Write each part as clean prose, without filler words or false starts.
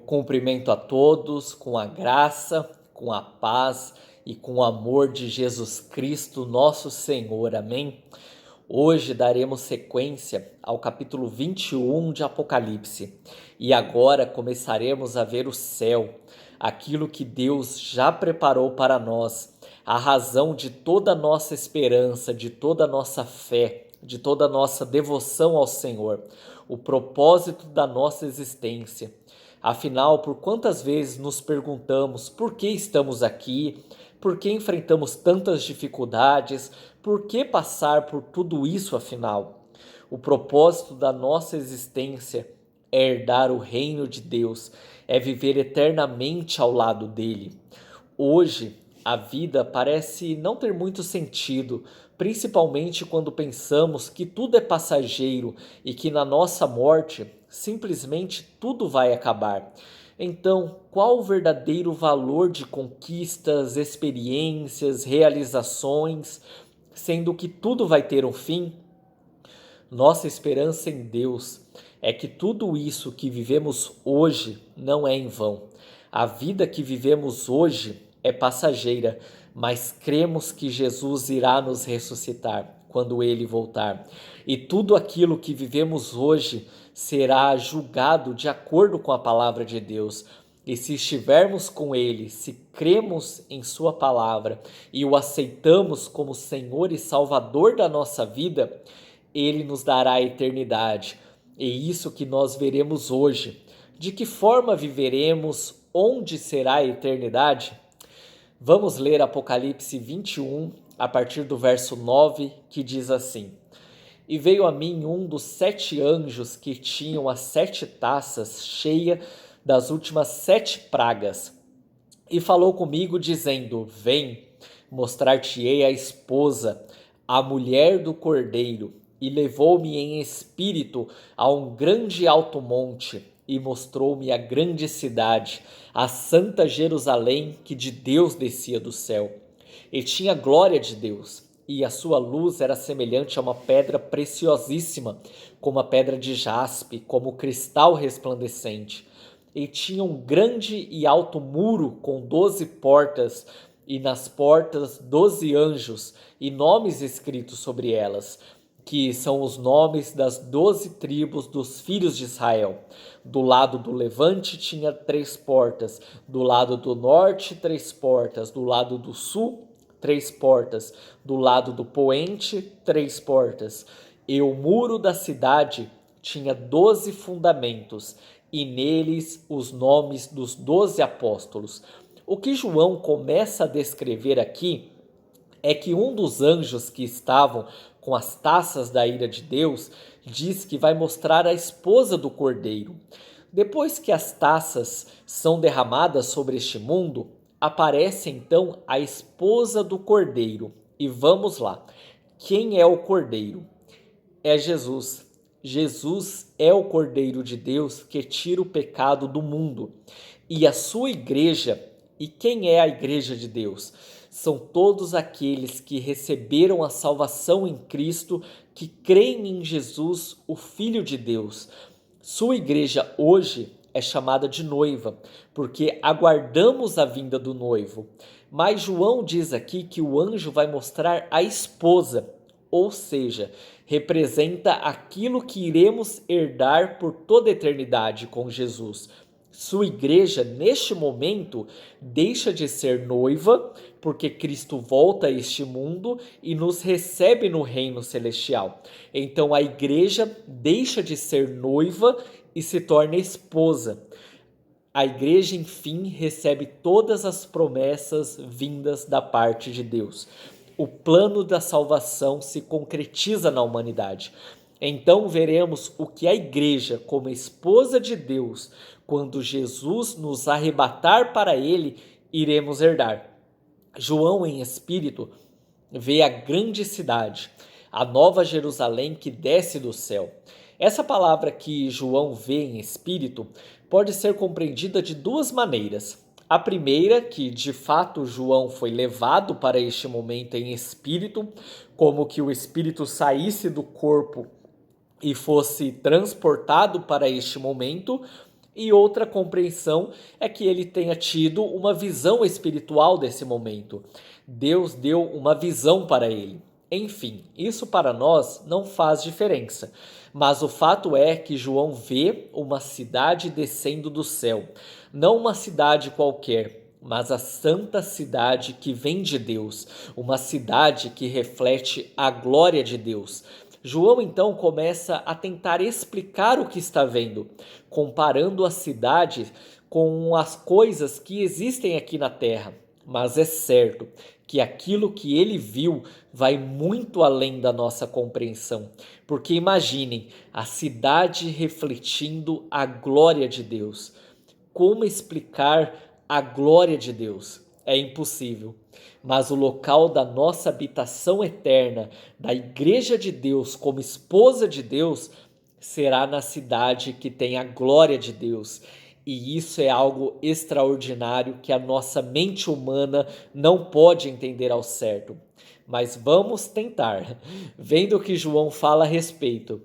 cumprimento a todos com a graça, com a paz e com o amor de Jesus Cristo, nosso Senhor. Amém? Hoje daremos sequência ao capítulo 21 de Apocalipse e agora começaremos a ver o céu, aquilo que Deus já preparou para nós, a razão de toda a nossa esperança, de toda a nossa fé, de toda a nossa devoção ao Senhor, o propósito da nossa existência. Afinal, por quantas vezes nos perguntamos por que estamos aqui, por que enfrentamos tantas dificuldades, por que passar por tudo isso afinal? O propósito da nossa existência é herdar o reino de Deus, é viver eternamente ao lado dele. Hoje, a vida parece não ter muito sentido, principalmente quando pensamos que tudo é passageiro e que na nossa morte simplesmente tudo vai acabar. Então, qual o verdadeiro valor de conquistas, experiências, realizações, sendo que tudo vai ter um fim? Nossa esperança em Deus é que tudo isso que vivemos hoje não é em vão. A vida que vivemos hoje é passageira, mas cremos que Jesus irá nos ressuscitar quando ele voltar. E tudo aquilo que vivemos hoje será julgado de acordo com a palavra de Deus. E se estivermos com ele, se cremos em sua palavra e o aceitamos como Senhor e Salvador da nossa vida, ele nos dará a eternidade. E isso que nós veremos hoje. De que forma viveremos? Onde será a eternidade? Vamos ler Apocalipse 21, a partir do verso 9, que diz assim: E veio a mim um dos 7 anjos que tinham as 7 taças cheias das últimas 7 pragas, e falou comigo, dizendo: Vem, mostrar-te-ei a esposa, a mulher do Cordeiro. E levou-me em espírito a um grande alto monte, e mostrou-me a grande cidade, a santa Jerusalém, que de Deus descia do céu. E tinha glória de Deus, e a sua luz era semelhante a uma pedra preciosíssima, como a pedra de jaspe, como cristal resplandecente. E tinha um grande e alto muro com 12 portas, e nas portas 12 anjos, e nomes escritos sobre elas, que são os nomes das 12 tribos dos filhos de Israel. Do lado do levante tinha 3 portas, do lado do norte 3 portas, do lado do sul 3 portas, do lado do poente 3 portas. E o muro da cidade tinha 12 fundamentos, e neles os nomes dos 12 apóstolos. O que João começa a descrever aqui é que um dos anjos que estavam com as taças da ira de Deus diz que vai mostrar a esposa do Cordeiro. Depois que as taças são derramadas sobre este mundo, aparece então a esposa do Cordeiro. E vamos lá. Quem é o Cordeiro? É Jesus. Jesus é o Cordeiro de Deus que tira o pecado do mundo. E a sua igreja, e quem é a igreja de Deus? São todos aqueles que receberam a salvação em Cristo, que creem em Jesus, o Filho de Deus. Sua igreja hoje é chamada de noiva, porque aguardamos a vinda do noivo. Mas João diz aqui que o anjo vai mostrar a esposa, ou seja, representa aquilo que iremos herdar por toda a eternidade com Jesus. Sua igreja, neste momento, deixa de ser noiva, porque Cristo volta a este mundo e nos recebe no reino celestial. Então a igreja deixa de ser noiva e se torna esposa. A igreja, enfim, recebe todas as promessas vindas da parte de Deus. O plano da salvação se concretiza na humanidade. Então veremos o que a igreja, como esposa de Deus, quando Jesus nos arrebatar para ele, iremos herdar. João, em espírito, vê a grande cidade, a nova Jerusalém que desce do céu. Essa palavra que João vê em espírito pode ser compreendida de duas maneiras. A primeira, que de fato João foi levado para este momento em espírito, como que o espírito saísse do corpo e fosse transportado para este momento, E outra compreensão é que ele tenha tido uma visão espiritual desse momento. Deus deu uma visão para ele. Enfim, isso para nós não faz diferença. Mas o fato é que João vê uma cidade descendo do céu. Não uma cidade qualquer, mas a santa cidade que vem de Deus. Uma cidade que reflete a glória de Deus. João então começa a tentar explicar o que está vendo, comparando a cidade com as coisas que existem aqui na terra. Mas é certo que aquilo que ele viu vai muito além da nossa compreensão. Porque imaginem a cidade refletindo a glória de Deus. Como explicar a glória de Deus? É impossível. Mas o local da nossa habitação eterna, da Igreja de Deus como esposa de Deus, será na cidade que tem a glória de Deus. E isso é algo extraordinário que a nossa mente humana não pode entender ao certo. Mas vamos tentar. Vendo o que João fala a respeito.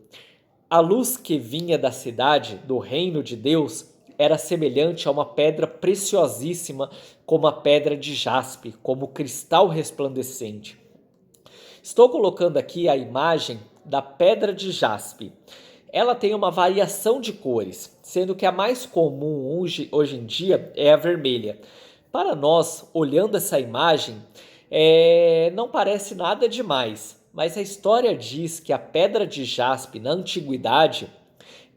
A luz que vinha da cidade, do reino de Deus, era semelhante a uma pedra preciosíssima, como a pedra de jaspe, como cristal resplandecente. Estou colocando aqui a imagem da pedra de jaspe. Ela tem uma variação de cores, sendo que a mais comum hoje em dia é a vermelha. Para nós, olhando essa imagem, não parece nada demais, mas a história diz que a pedra de jaspe na antiguidade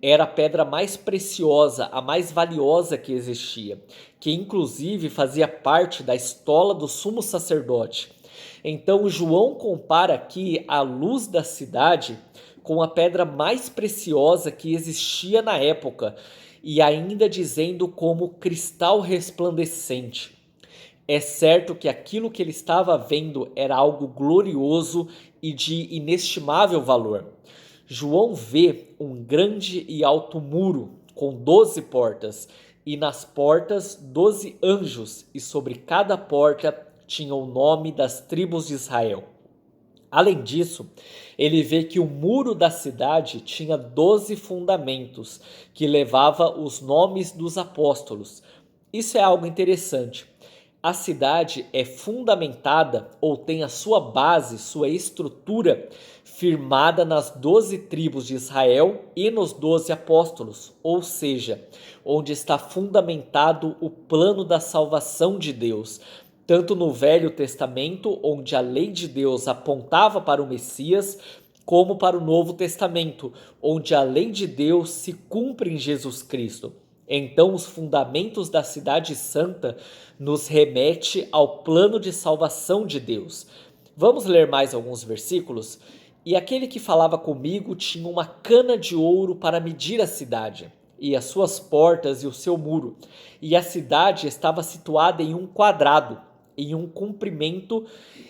era a pedra mais preciosa, a mais valiosa que existia, que inclusive fazia parte da estola do sumo sacerdote. Então João compara aqui a luz da cidade com a pedra mais preciosa que existia na época, e ainda dizendo como cristal resplandecente. É certo que aquilo que ele estava vendo era algo glorioso e de inestimável valor. João vê um grande e alto muro com 12 portas, e nas portas 12 anjos, e sobre cada porta tinha o nome das tribos de Israel. Além disso, ele vê que o muro da cidade tinha 12 fundamentos, que levava os nomes dos apóstolos. Isso é algo interessante. A cidade é fundamentada ou tem a sua base, sua estrutura firmada nas 12 tribos de Israel e nos 12 apóstolos, ou seja, onde está fundamentado o plano da salvação de Deus, tanto no Velho Testamento, onde a lei de Deus apontava para o Messias, como para o Novo Testamento, onde a lei de Deus se cumpre em Jesus Cristo. Então, os fundamentos da cidade santa nos remete ao plano de salvação de Deus. Vamos ler mais alguns versículos? E aquele que falava comigo tinha uma cana de ouro para medir a cidade, e as suas portas e o seu muro. E a cidade estava situada em um quadrado, em um comprimento,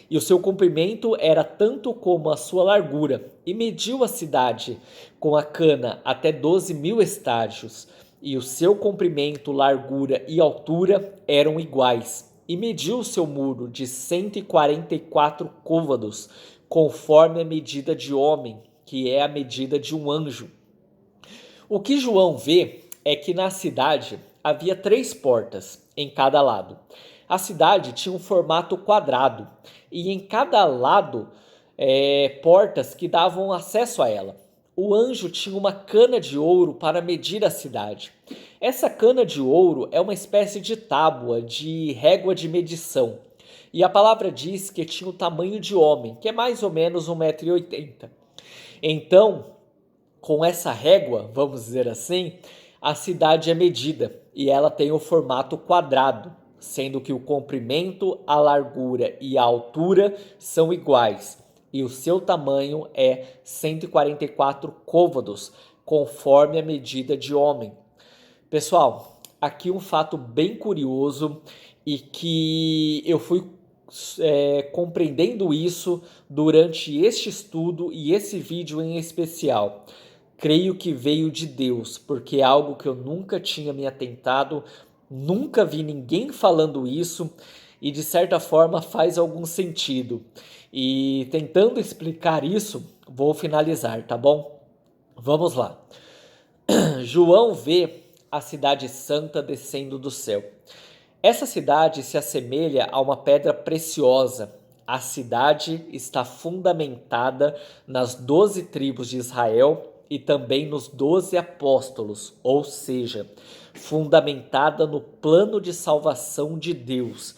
e o seu comprimento era tanto como a sua largura. E mediu a cidade com a cana até 12.000 estádios, e o seu comprimento, largura e altura eram iguais. E mediu o seu muro de 144 côvados, conforme a medida de homem, que é a medida de um anjo. O que João vê é que na cidade havia 3 portas em cada lado. A cidade tinha um formato quadrado e em cada lado portas que davam acesso a ela. O anjo tinha uma cana de ouro para medir a cidade. Essa cana de ouro é uma espécie de tábua, de régua de medição. E a palavra diz que tinha o tamanho de homem, que é mais ou menos 1,80 m. Então, com essa régua, vamos dizer assim, a cidade é medida e ela tem o formato quadrado, sendo que o comprimento, a largura e a altura são iguais. E o seu tamanho é 144 côvados, conforme a medida de homem. Pessoal, aqui um fato bem curioso e que eu fui compreendendo isso durante este estudo e esse vídeo em especial. Creio que veio de Deus, porque é algo que eu nunca tinha me atentado, nunca vi ninguém falando isso e de certa forma faz algum sentido. E tentando explicar isso, vou finalizar, tá bom? Vamos lá. João vê a cidade santa descendo do céu. Essa cidade se assemelha a uma pedra preciosa. A cidade está fundamentada nas 12 tribos de Israel e também nos 12 apóstolos, ou seja, fundamentada no plano de salvação de Deus.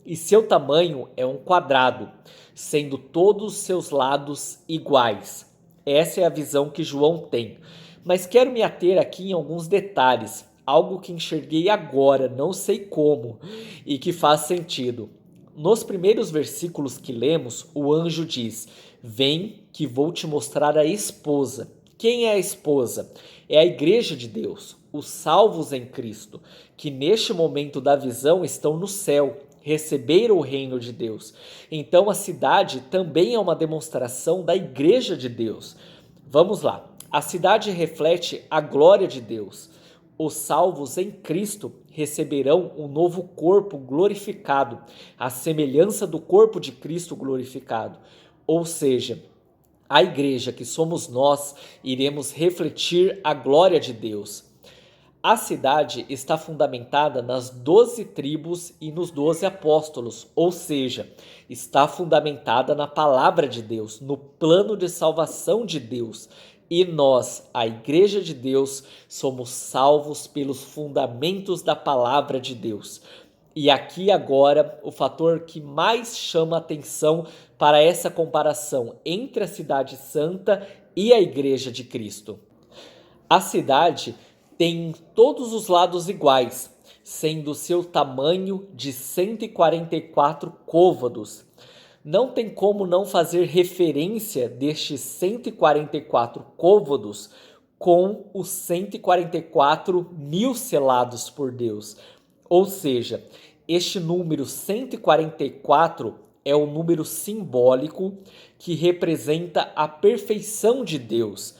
E seu tamanho é um quadrado, sendo todos os seus lados iguais. Essa é a visão que João tem. Mas quero me ater aqui em alguns detalhes, algo que enxerguei agora, não sei como, e que faz sentido. Nos primeiros versículos que lemos, o anjo diz: "Vem, que vou te mostrar a esposa." Quem é a esposa? É a igreja de Deus, os salvos em Cristo, que neste momento da visão estão no céu, receberam o reino de Deus. Então a cidade também é uma demonstração da igreja de Deus. Vamos lá. A cidade reflete a glória de Deus. Os salvos em Cristo receberão um novo corpo glorificado, à semelhança do corpo de Cristo glorificado. Ou seja, a igreja, que somos nós, iremos refletir a glória de Deus. A cidade está fundamentada nas 12 tribos e nos 12 apóstolos, ou seja, está fundamentada na palavra de Deus, no plano de salvação de Deus. E nós, a Igreja de Deus, somos salvos pelos fundamentos da palavra de Deus. E aqui agora, o fator que mais chama atenção para essa comparação entre a cidade santa e a Igreja de Cristo. A cidade tem todos os lados iguais, sendo seu tamanho de 144 côvados. Não tem como não fazer referência destes 144 côvados com os 144 mil selados por Deus. Ou seja, este número 144 é o número simbólico que representa a perfeição de Deus.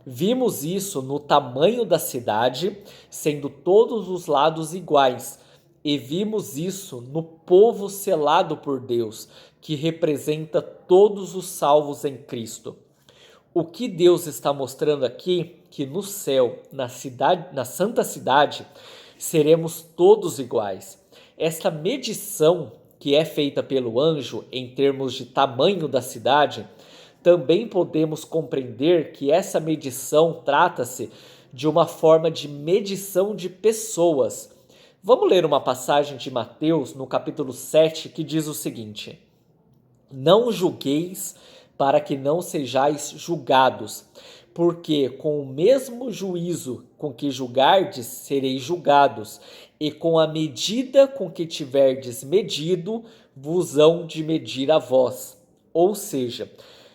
Vimos isso no tamanho da cidade, sendo todos os lados iguais, e vimos isso no povo selado por Deus, que representa todos os salvos em Cristo. O que Deus está mostrando aqui, que no céu, na cidade, na santa cidade, seremos todos iguais. Esta medição que é feita pelo anjo em termos de tamanho da cidade, também podemos compreender que essa medição trata-se de uma forma de medição de pessoas. Vamos ler uma passagem de Mateus, no capítulo 7, que diz o seguinte: "Não julgueis para que não sejais julgados, porque com o mesmo juízo com que julgardes, sereis julgados, e com a medida com que tiverdes medido, vos hão de medir a vós." Ou seja,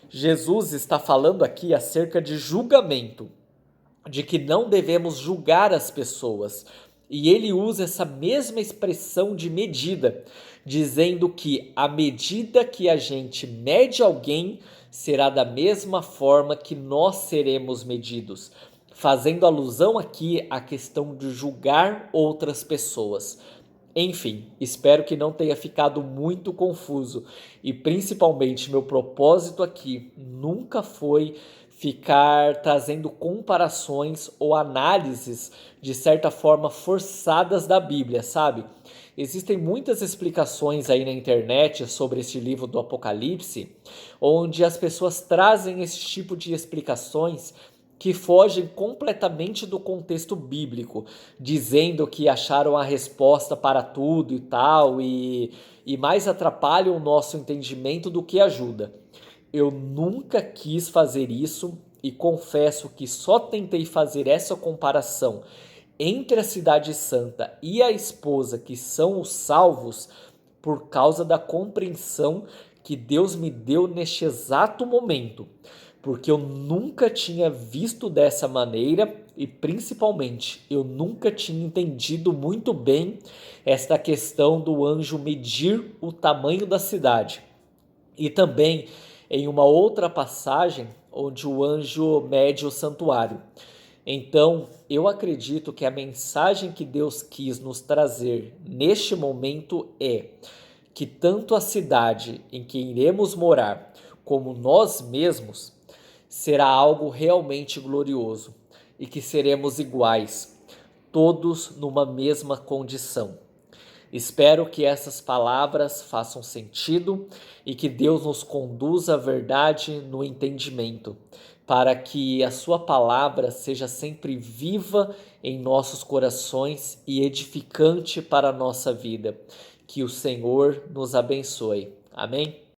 Jesus está falando aqui acerca de julgamento, de que não devemos julgar as pessoas. E ele usa essa mesma expressão de medida, dizendo que a medida que a gente mede alguém será da mesma forma que nós seremos medidos, fazendo alusão aqui à questão de julgar outras pessoas. Enfim, espero que não tenha ficado muito confuso e principalmente meu propósito aqui nunca foi ficar trazendo comparações ou análises de certa forma forçadas da Bíblia, sabe? Existem muitas explicações aí na internet sobre este livro do Apocalipse, onde as pessoas trazem esse tipo de explicações que fogem completamente do contexto bíblico, dizendo que acharam a resposta para tudo e tal, e mais atrapalham o nosso entendimento do que ajuda. Eu nunca quis fazer isso e confesso que só tentei fazer essa comparação entre a cidade santa e a esposa, que são os salvos, por causa da compreensão que Deus me deu neste exato momento, porque eu nunca tinha visto dessa maneira e principalmente eu nunca tinha entendido muito bem esta questão do anjo medir o tamanho da cidade. E também em uma outra passagem onde o anjo mede o santuário. Então, eu acredito que a mensagem que Deus quis nos trazer neste momento é que tanto a cidade em que iremos morar, como nós mesmos, será algo realmente glorioso e que seremos iguais. todos numa mesma condição. Espero que essas palavras façam sentido e que Deus nos conduza à verdade no entendimento, para que a sua palavra seja sempre viva em nossos corações e edificante para a nossa vida. Que o Senhor nos abençoe. Amém?